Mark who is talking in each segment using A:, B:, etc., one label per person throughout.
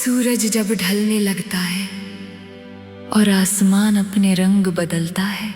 A: सूरज जब ढलने लगता है और आसमान अपने रंग बदलता है,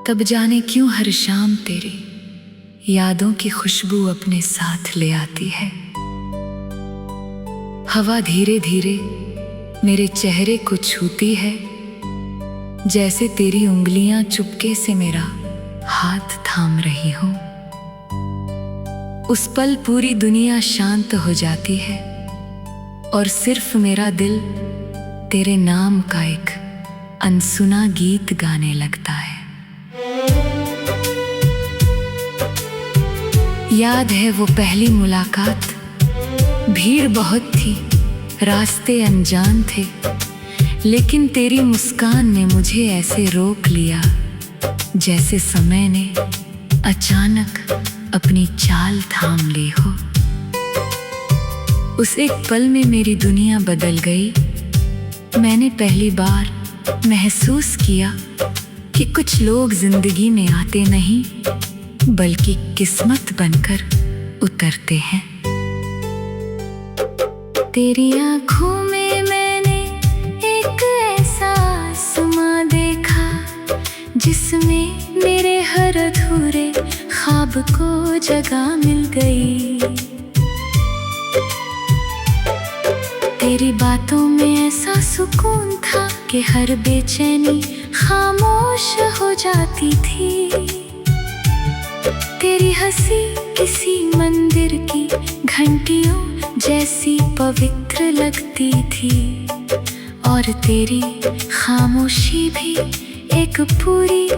A: तब जाने क्यों हर शाम तेरी यादों की खुशबू अपने साथ ले आती है। हवा धीरे धीरे मेरे चेहरे को छूती है, जैसे तेरी उंगलियां चुपके से मेरा हाथ थाम रही हो। उस पल पूरी दुनिया शांत हो जाती है और सिर्फ मेरा दिल तेरे नाम का एक अनसुना गीत गाने लगता है। याद है वो पहली मुलाकात, भीड़ बहुत थी, रास्ते अनजान थे, लेकिन तेरी मुस्कान ने मुझे ऐसे रोक लिया जैसे समय ने अचानक अपनी चाल थाम ली हो। उस एक पल में मेरी दुनिया बदल गई। मैंने पहली बार महसूस किया कि कुछ लोग जिंदगी में आते नहीं बल्कि किस्मत बनकर उतरते हैं। तेरी आंखों में मैंने एक ऐसा आसमां देखा जिसमें मेरे हर अधूरे ख्वाब को जगह मिल गई। तेरी बातों में ऐसा सुकून था कि हर बेचैनी खामोश हो जाती थी। तेरी हंसी किसी मंदिर की घंटियों जैसी पवित्र लगती थी और तेरी खामोशी भी एक पूरी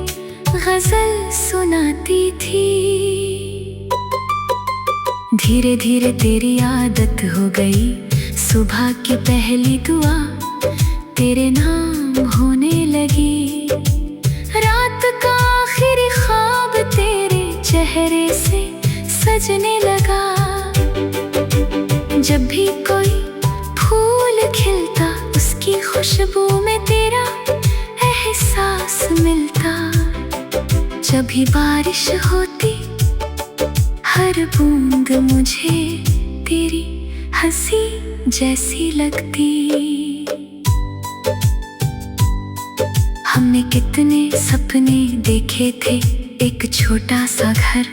A: गजल सुनाती थी। धीरे धीरे तेरी आदत हो गई, सुबह की पहली दुआ तेरे नाम होने लगी। रात का आखिरी ख्वाब तेरे चेहरे से सजने लगा। जब भी कोई फूल खिलता उसकी खुशबू में तेरा एहसास मिलता। जब भी बारिश होती हर बूंद मुझे तेरी हंसी जैसी लगती। हमने कितने सपने देखे थे, एक छोटा सा घर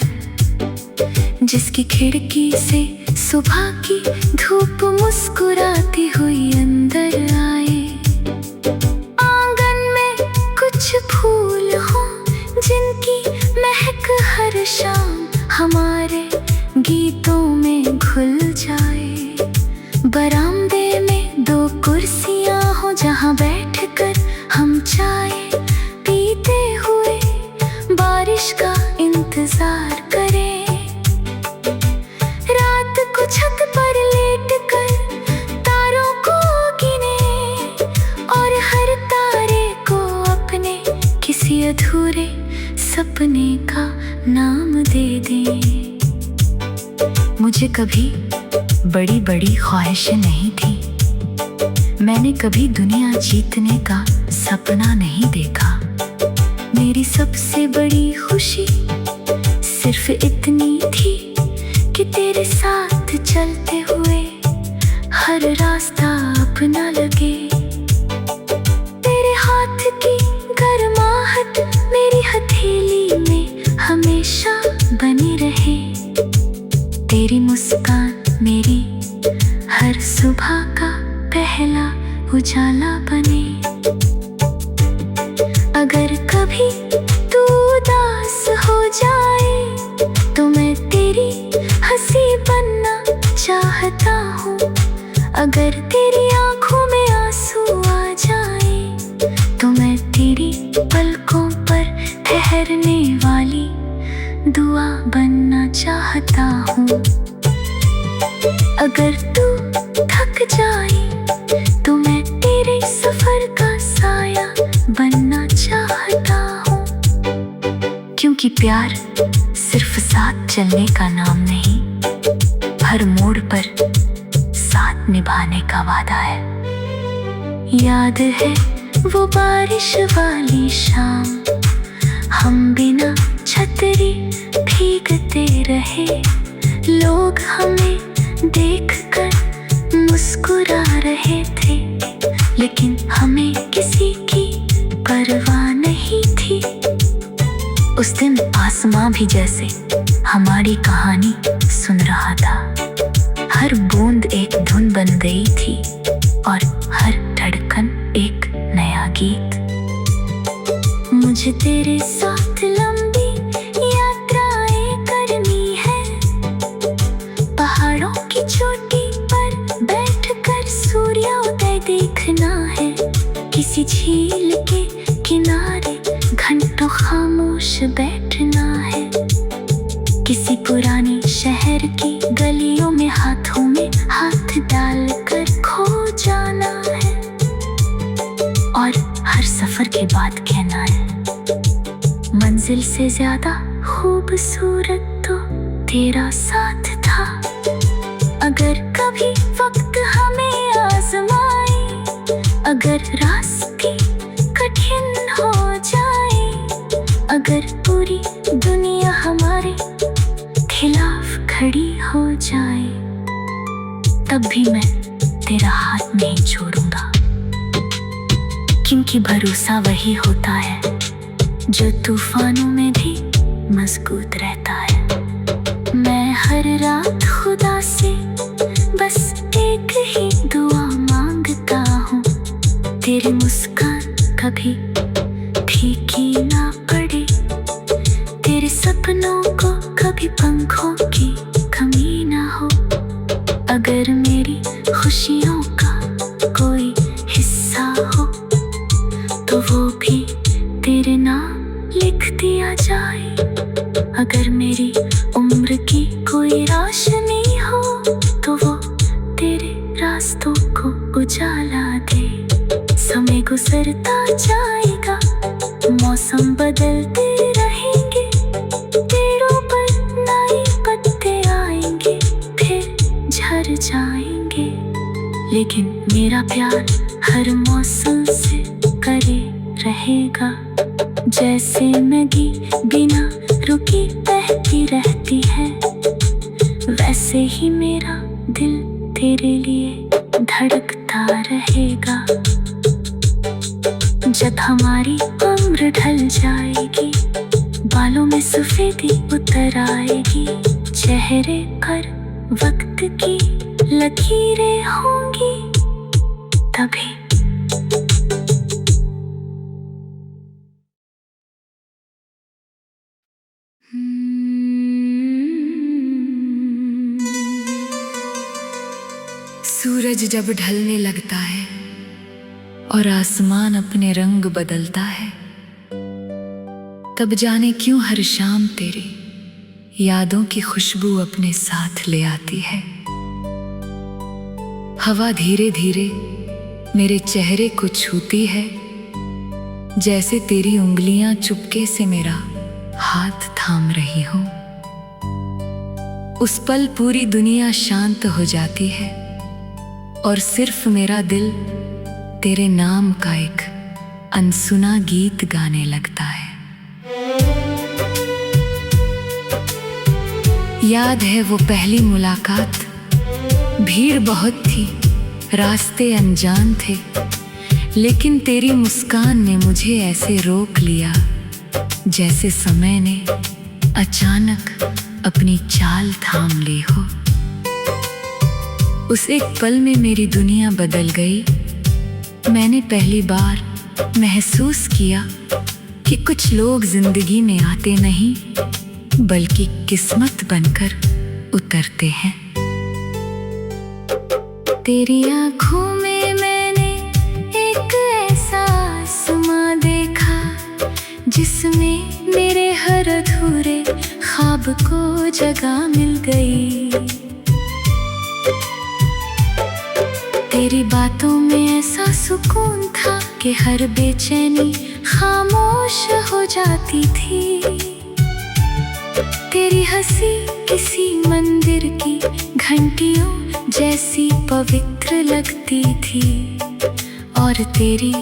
A: जिसकी खिड़की से सुबह की धूप मुस्कुराती हुई अंदर आए। आंगन में कुछ फूल हो जिनकी महक हर शाम हमारे गीतों में घुल जाए। बरामदे में दो कुर्सियां हो जहां बैठकर हम चाय पीते हुए बारिश का इंतजार करें। रात को छत पर लेटकर तारों को गिने और हर तारे को अपने किसी अधूरे सपने का नाम दे दें। मुझे कभी बड़ी बड़ी ख्वाहिशें नहीं थी, मैंने कभी दुनिया जीतने का सपना नहीं देखा। मेरी सबसे बड़ी खुशी सिर्फ इतनी थी कि तेरे साथ चलते हुए हर रास्ता अपना लगे। तेरे हाथ की गर्माहट मेरी हथेली में हमेशा बनी रहे। तेरी मुस्कान मेरी हर सुबह का पहला उजाला बने। अगर कभी तू उदास हो जाए तो मैं तेरी हंसी बनना चाहता हूँ। अगर तेरी आंखों में आंसू आ जाए तो मैं तेरी पलकों पर ठहरने वाली दुआ बनना चाहता हूँ। अगर तू थक जाए तो मैं तेरे सफर का साया बनना चाहता हूँ। क्योंकि प्यार सिर्फ साथ चलने का नाम नहीं, हर मोड़ पर साथ निभाने का वादा है। याद है वो बारिश वाली शाम, हम बिना छतरी भीगते रहे। लोग हमें देखकर मुस्कुराते उस दिन आसमां भी जैसे हमारी कहानी सुन रहा था। हर बूंद एक धुन बन गई थी और हर धड़कन एक नया गीत। मुझे तेरे साथ लंबी यात्राएं करनी है, पहाड़ों की चोटी पर बैठकर सूर्योदय देखना है, किसी झील के किनारे घंटों खामोश बैठना है, किसी पुरानी शहर की गलियों में हाथों में हाथ डालकर खो जाना है, और हर सफर के बाद कहना है, मंजिल से ज्यादा खूबसूरत तो तेरा साथ था। अगर कभी वक्त हमें आजमाए, अगर रास्ते कठिन हो जाए, अगर पूरी दुनिया हमारे खिलाफ खड़ी हो जाए, तब भी मैं तेरा हाथ नहीं छोड़ूंगा, क्योंकि भरोसा वही होता है जो तूफानों में भी मजबूत रहता है। मैं हर रात खुदा से बस एक ही दुआ मांगता हूँ, तेरी मुस्कान कभी फीकी ना पड़े, तेरे सपनों को कभी पंखों की कमी ना हो। अगर मेरी खुशियों का कोई हिस्सा हो तो वो भी तेरे नाम लिख दिया जाए। अगर मेरी उम्र की कोई रोशनी हो तो वो तेरे रास्तों को उजाला दे। समय गुजरता जाएगा, मौसम बदलते रहेंगे, पेड़ों पर नए पत्ते आएंगे, फिर झड़ जाएंगे, लेकिन मेरा प्यार हर मौसम से करे रहेगा। जैसे नदी बिना रुकी बहती रहती है, वैसे ही मेरा दिल तेरे लिए धड़कता रहेगा। जब हमारी उम्र ढल जाएगी, बालों में सफेदी उतर आएगी, चेहरे पर वक्त की लकीरें होंगी, तभी
B: सूरज जब ढलने लगता है और आसमान अपने रंग बदलता है, तब जाने क्यों हर शाम तेरी यादों की खुशबू अपने साथ ले आती है। हवा धीरे धीरे मेरे चेहरे को छूती है, जैसे तेरी उंगलियां चुपके से मेरा हाथ थाम रही हो। उस पल पूरी दुनिया शांत हो जाती है और सिर्फ मेरा दिल तेरे नाम का एक अनसुना गीत गाने लगता है। याद है वो पहली मुलाकात, भीड़ बहुत थी, रास्ते अनजान थे, लेकिन तेरी मुस्कान ने मुझे ऐसे रोक लिया जैसे समय ने अचानक अपनी चाल थाम ली हो। उस एक पल में मेरी दुनिया बदल गई। मैंने पहली बार महसूस किया कि कुछ लोग जिंदगी में आते नहीं, बल्कि किस्मत बनकर उतरते हैं। तेरी आँखों में मैंने एक ऐसा आसमां देखा, जिसमें मेरे हर अधूरे ख्वाब को जगह मिल गई। तेरी बातों में ऐसा सुकून था कि हर बेचैनी खामोश हो जाती थी। तेरी हंसी किसी मंदिर की घंटियों जैसी पवित्र लगती थी, और तेरी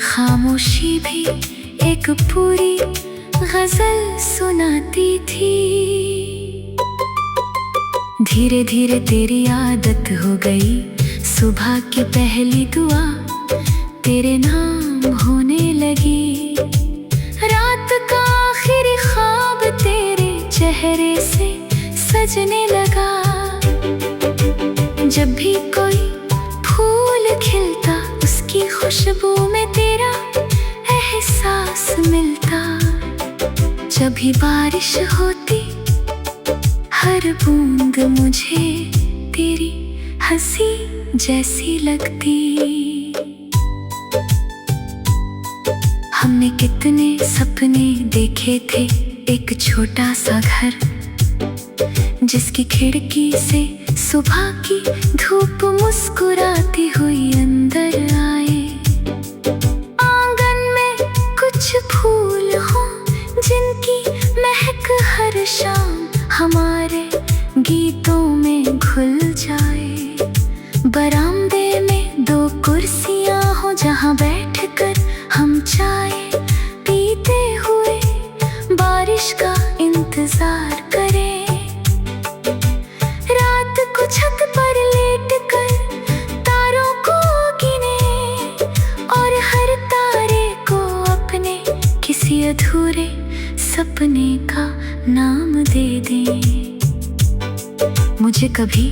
B: खामोशी भी एक पूरी गजल सुनाती थी। धीरे धीरे तेरी आदत हो गई, सुबह की पहली दुआ तेरे नाम होने लगी। रात का आखिरी ख्वाब
A: सजने लगा। जब भी कोई फूल खिलता उसकी खुशबू में तेरा एहसास मिलता। जब भी बारिश होती हर बूंद मुझे तेरी हंसी जैसी लगती। हमने कितने सपने देखे थे, एक छोटा सा घर जिसकी खिड़की से सुबह की धूप मुस्कुराती हुई अंदर आए। आंगन में कुछ फूल हों जिनकी महक हर शाम हमारे गीतों में घुल जाए। बरामदे में 2 कुर्सियां हो जहां बैठकर हम चाय पीते हुए बारिश का इंतजार करें। रात को छत पर लेटकर तारों को गिने और हर तारे को अपने किसी अधूरे सपने का नाम दे दें। मुझे कभी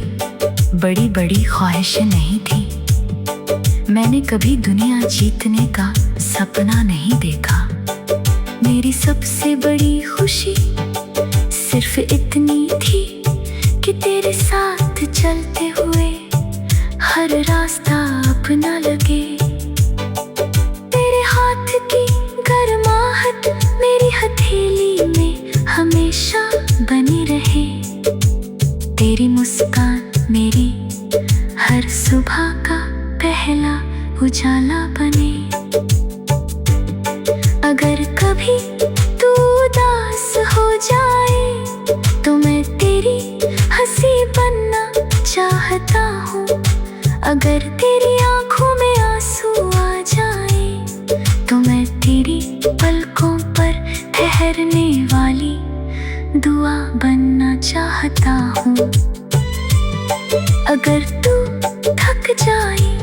A: बड़ी बड़ी ख्वाहिशें नहीं थी, मैंने कभी दुनिया जीतने का सपना नहीं देखा। मेरी सबसे बड़ी खुशी सिर्फ इतनी थी कि तेरे साथ चलते हुए हर रास्ता अपना लगे। तेरे हाथ की गर्माहट मेरी हथेली में हमेशा बनी रहे। तेरी मुस्कान मेरी हर सुबह का पहला उजाला बने। अगर कभी तू उदास हो जाए तो मैं तेरी हंसी बनना चाहता हूँ। अगर तेरी आंखों में आंसू आ जाए तो मैं तेरी पलकों पर ठहरने वाली दुआ बनना चाहता हूँ। अगर तू थक जाए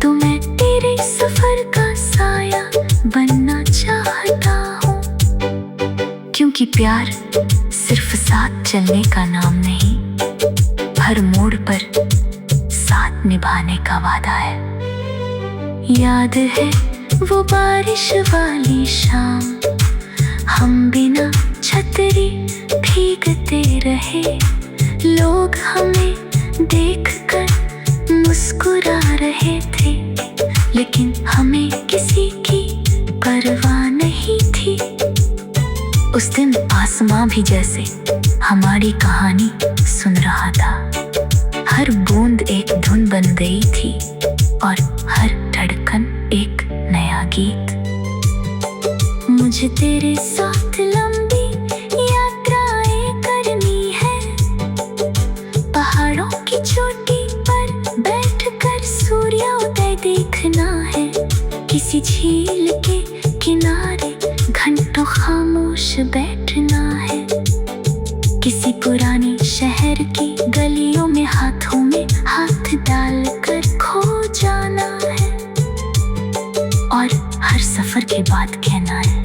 A: तो मैं तेरे सफर का साया बनना चाहता हूँ। क्योंकि प्यार सिर्फ साथ चलने का नाम नहीं, हर मोड़ पर साथ निभाने का वादा है। याद है वो बारिश वाली शाम, हम बिना छतरी भीगते रहे। लोग हमें देखकर मुस्कुरा रहे थे, लेकिन हमें किसी की परवाह नहीं थी। उस दिन आसमां भी जैसे हमारी कहानी सुन रहा था। हर बूंद एक धुन बन गई थी और हर धड़कन एक नया गीत। मुझे तेरे साथ लंबी यात्राएं करनी है, पहाड़ों की चोटी पर बैठकर सूर्योदय देखना है। किसी झील के किनारे घंटों खामोश बैठना है। किसी पुरानी शहर की गलियों में हाथों में हाथ डालकर खो जाना है। और हर सफर के बाद कहना है,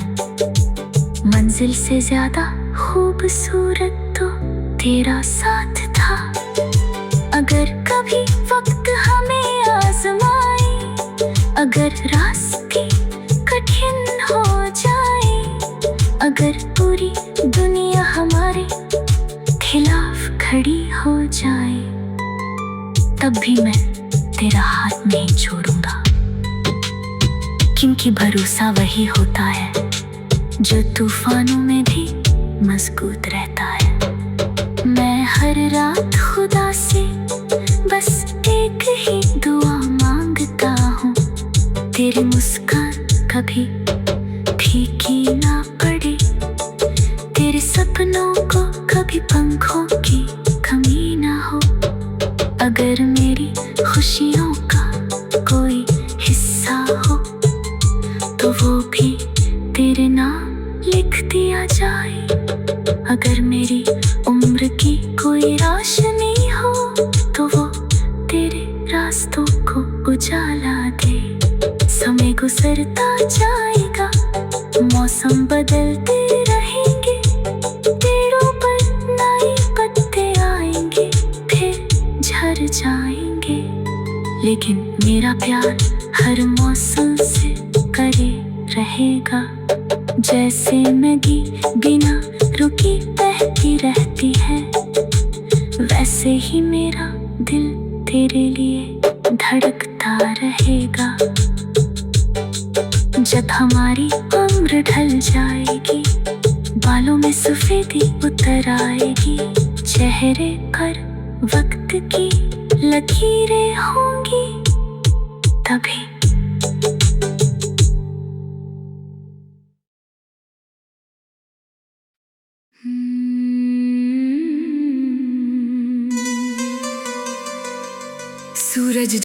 A: मंजिल से ज्यादा खूबसूरत तो तेरा साथ था। अगर कभी वक्त हमें आजमाए, अगर रास्ते कठिन हो जाए, अगर पूरी दुनिया हमारे खिलाफ खड़ी हो जाए, तब भी मैं तेरा हाथ नहीं छोड़ूंगा। क्योंकि भरोसा वही होता है जो तूफानों में भी मजबूत रहता है। मैं हर रात खुदा से बस एक ही दुआ मांगता हूँ, तेरी मुस्कान कभी फीकी ना पड़े, तेरे सपनों को कभी पंखों की कमी ना हो। अगर मेरी खुशियों का कोई हिस्सा हो तो वो भी तेरे नाम लिख दिया जाए। अगर मेरी उम्र की कोई रोशनी हो तो वो तेरे रास्तों को उजाला दे। समय गुजरता जाएगा, मौसम बदलते रहेंगे, पेड़ों पर नए पत्ते लेकिन मेरा प्यार हर मौसम से करे रहेगा। जैसे नदी बिना रुकी बहती रहती है, वैसे ही मेरा दिल तेरे लिए धड़कता रहेगा। जब हमारी उम्र ढल जाएगी, बालों में सफेदी उतर आएगी, चेहरे पर वक्त की लकीरें होंगी तभी।
B: सूरज